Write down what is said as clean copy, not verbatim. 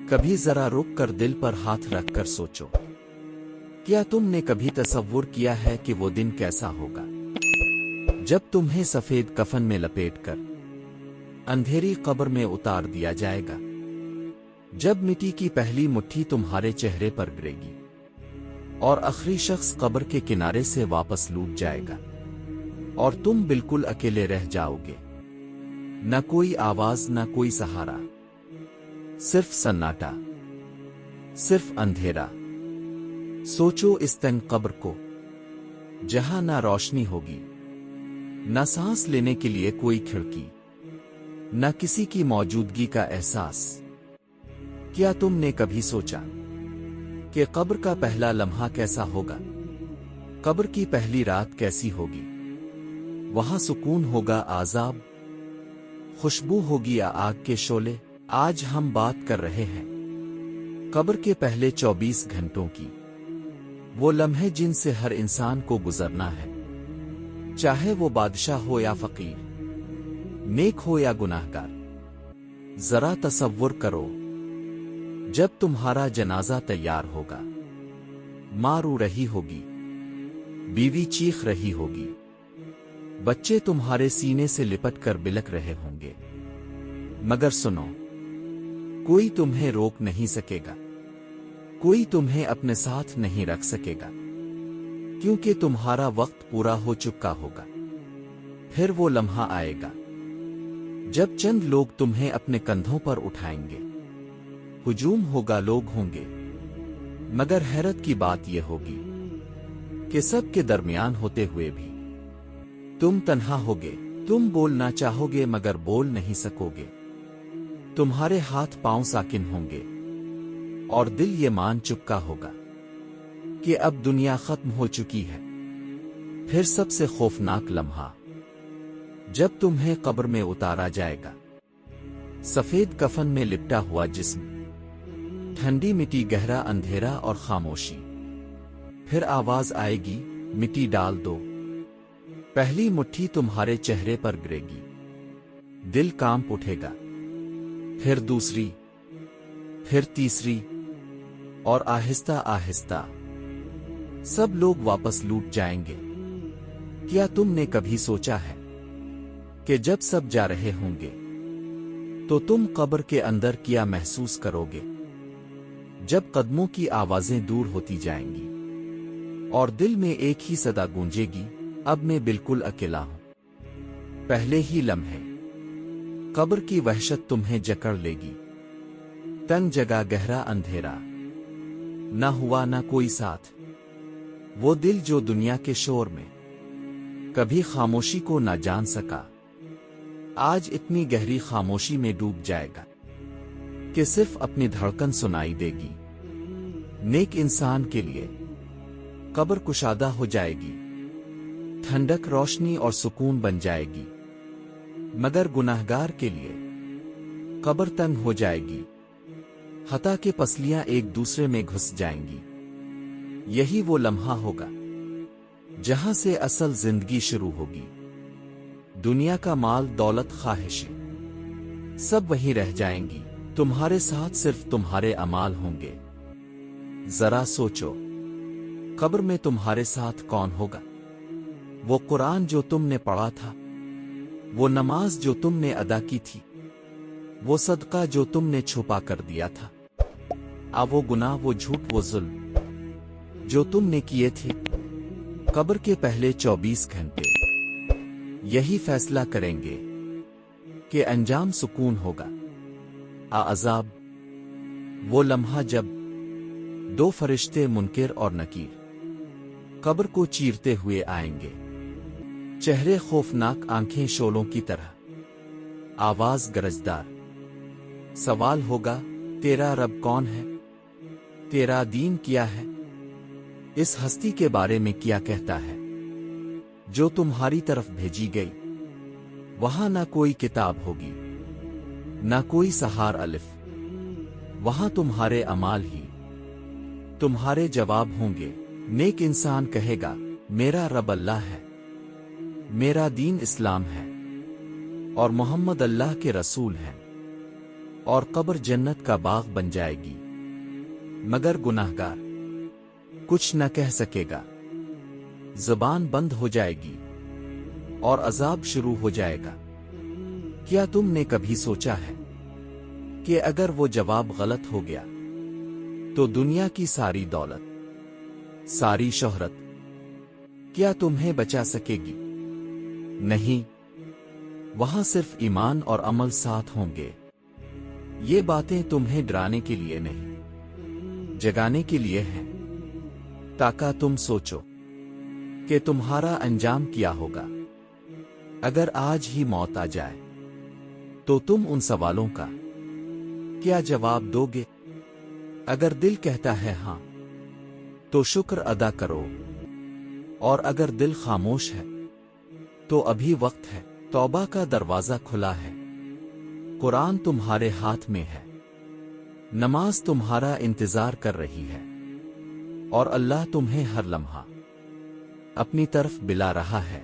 کبھی ذرا رک کر دل پر ہاتھ رکھ کر سوچو، کیا تم نے کبھی تصور کیا ہے کہ وہ دن کیسا ہوگا جب تمہیں سفید کفن میں لپیٹ کر اندھیری قبر میں اتار دیا جائے گا، جب مٹی کی پہلی مٹھی تمہارے چہرے پر گرے گی اور آخری شخص قبر کے کنارے سے واپس لوٹ جائے گا اور تم بالکل اکیلے رہ جاؤ گے، نہ کوئی آواز، نہ کوئی سہارا، صرف سناٹا، صرف اندھیرا۔ سوچو اس تنگ قبر کو، جہاں نہ روشنی ہوگی، نہ سانس لینے کے لیے کوئی کھڑکی، نہ کسی کی موجودگی کا احساس۔ کیا تم نے کبھی سوچا کہ قبر کا پہلا لمحہ کیسا ہوگا؟ قبر کی پہلی رات کیسی ہوگی؟ وہاں سکون ہوگا، عذاب، خوشبو ہوگی یا آگ کے شعلے؟ آج ہم بات کر رہے ہیں قبر کے پہلے 24 گھنٹوں کی، وہ لمحے جن سے ہر انسان کو گزرنا ہے، چاہے وہ بادشاہ ہو یا فقیر، نیک ہو یا گناہگار۔ ذرا تصور کرو، جب تمہارا جنازہ تیار ہوگا، ماں رو رہی ہوگی، بیوی چیخ رہی ہوگی، بچے تمہارے سینے سے لپٹ کر بلک رہے ہوں گے، مگر سنو، کوئی تمہیں روک نہیں سکے گا، کوئی تمہیں اپنے ساتھ نہیں رکھ سکے گا، کیونکہ تمہارا وقت پورا ہو چکا ہوگا۔ پھر وہ لمحہ آئے گا جب چند لوگ تمہیں اپنے کندھوں پر اٹھائیں گے، ہجوم ہوگا، لوگ ہوں گے، مگر حیرت کی بات یہ ہوگی کہ سب کے درمیان ہوتے ہوئے بھی تم تنہا ہوگے۔ تم بولنا چاہو گے مگر بول نہیں سکو گے، تمہارے ہاتھ پاؤں ساکن ہوں گے اور دل یہ مان چکا ہوگا کہ اب دنیا ختم ہو چکی ہے۔ پھر سب سے خوفناک لمحہ، جب تمہیں قبر میں اتارا جائے گا، سفید کفن میں لپٹا ہوا جسم، ٹھنڈی مٹی، گہرا اندھیرا اور خاموشی۔ پھر آواز آئے گی، مٹی ڈال دو۔ پہلی مٹھی تمہارے چہرے پر گرے گی، دل کانپ اٹھے گا، پھر دوسری، پھر تیسری، اور آہستہ آہستہ سب لوگ واپس لوٹ جائیں گے۔ کیا تم نے کبھی سوچا ہے کہ جب سب جا رہے ہوں گے تو تم قبر کے اندر کیا محسوس کرو گے؟ جب قدموں کی آوازیں دور ہوتی جائیں گی اور دل میں ایک ہی صدا گونجے گی، اب میں بالکل اکیلا ہوں۔ پہلے ہی لمحے قبر کی وحشت تمہیں جکڑ لے گی، تنگ جگہ، گہرا اندھیرا، نہ ہوا نہ کوئی ساتھ۔ وہ دل جو دنیا کے شور میں کبھی خاموشی کو نہ جان سکا، آج اتنی گہری خاموشی میں ڈوب جائے گا کہ صرف اپنی دھڑکن سنائی دے گی۔ نیک انسان کے لیے قبر کشادہ ہو جائے گی، ٹھنڈک، روشنی اور سکون بن جائے گی، مگر گناہگار کے لیے قبر تنگ ہو جائے گی، حتیٰ کہ پسلیاں ایک دوسرے میں گھس جائیں گی۔ یہی وہ لمحہ ہوگا جہاں سے اصل زندگی شروع ہوگی۔ دنیا کا مال، دولت، خواہشیں سب وہیں رہ جائیں گی، تمہارے ساتھ صرف تمہارے اعمال ہوں گے۔ ذرا سوچو، قبر میں تمہارے ساتھ کون ہوگا؟ وہ قرآن جو تم نے پڑھا تھا، وہ نماز جو تم نے ادا کی تھی، وہ صدقہ جو تم نے چھپا کر دیا تھا، وہ گناہ، وہ جھوٹ، وہ ظلم جو تم نے کیے تھے۔ قبر کے پہلے 24 گھنٹے یہی فیصلہ کریں گے کہ انجام سکون ہوگا، عذاب، وہ لمحہ جب دو فرشتے، منکر اور نکیر، قبر کو چیرتے ہوئے آئیں گے، چہرے خوفناک، آنکھیں شعلوں کی طرح، آواز گرجدار۔ سوال ہوگا، تیرا رب کون ہے؟ تیرا دین کیا ہے؟ اس ہستی کے بارے میں کیا کہتا ہے جو تمہاری طرف بھیجی گئی؟ وہاں نہ کوئی کتاب ہوگی، نہ کوئی سہار الف، وہاں تمہارے اعمال ہی تمہارے جواب ہوں گے۔ نیک انسان کہے گا، میرا رب اللہ ہے، میرا دین اسلام ہے، اور محمد اللہ کے رسول ہیں۔ اور قبر جنت کا باغ بن جائے گی، مگر گناہگار کچھ نہ کہہ سکے گا، زبان بند ہو جائے گی اور عذاب شروع ہو جائے گا۔ کیا تم نے کبھی سوچا ہے کہ اگر وہ جواب غلط ہو گیا تو دنیا کی ساری دولت، ساری شہرت کیا تمہیں بچا سکے گی؟ نہیں، وہاں صرف ایمان اور عمل ساتھ ہوں گے۔ یہ باتیں تمہیں ڈرانے کے لیے نہیں، جگانے کے لیے ہیں، تاکہ تم سوچو کہ تمہارا انجام کیا ہوگا اگر آج ہی موت آ جائے۔ تو تم ان سوالوں کا کیا جواب دو گے؟ اگر دل کہتا ہے ہاں تو شکر ادا کرو، اور اگر دل خاموش ہے تو ابھی وقت ہے، توبہ کا دروازہ کھلا ہے، قرآن تمہارے ہاتھ میں ہے، نماز تمہارا انتظار کر رہی ہے، اور اللہ تمہیں ہر لمحہ اپنی طرف بلا رہا ہے۔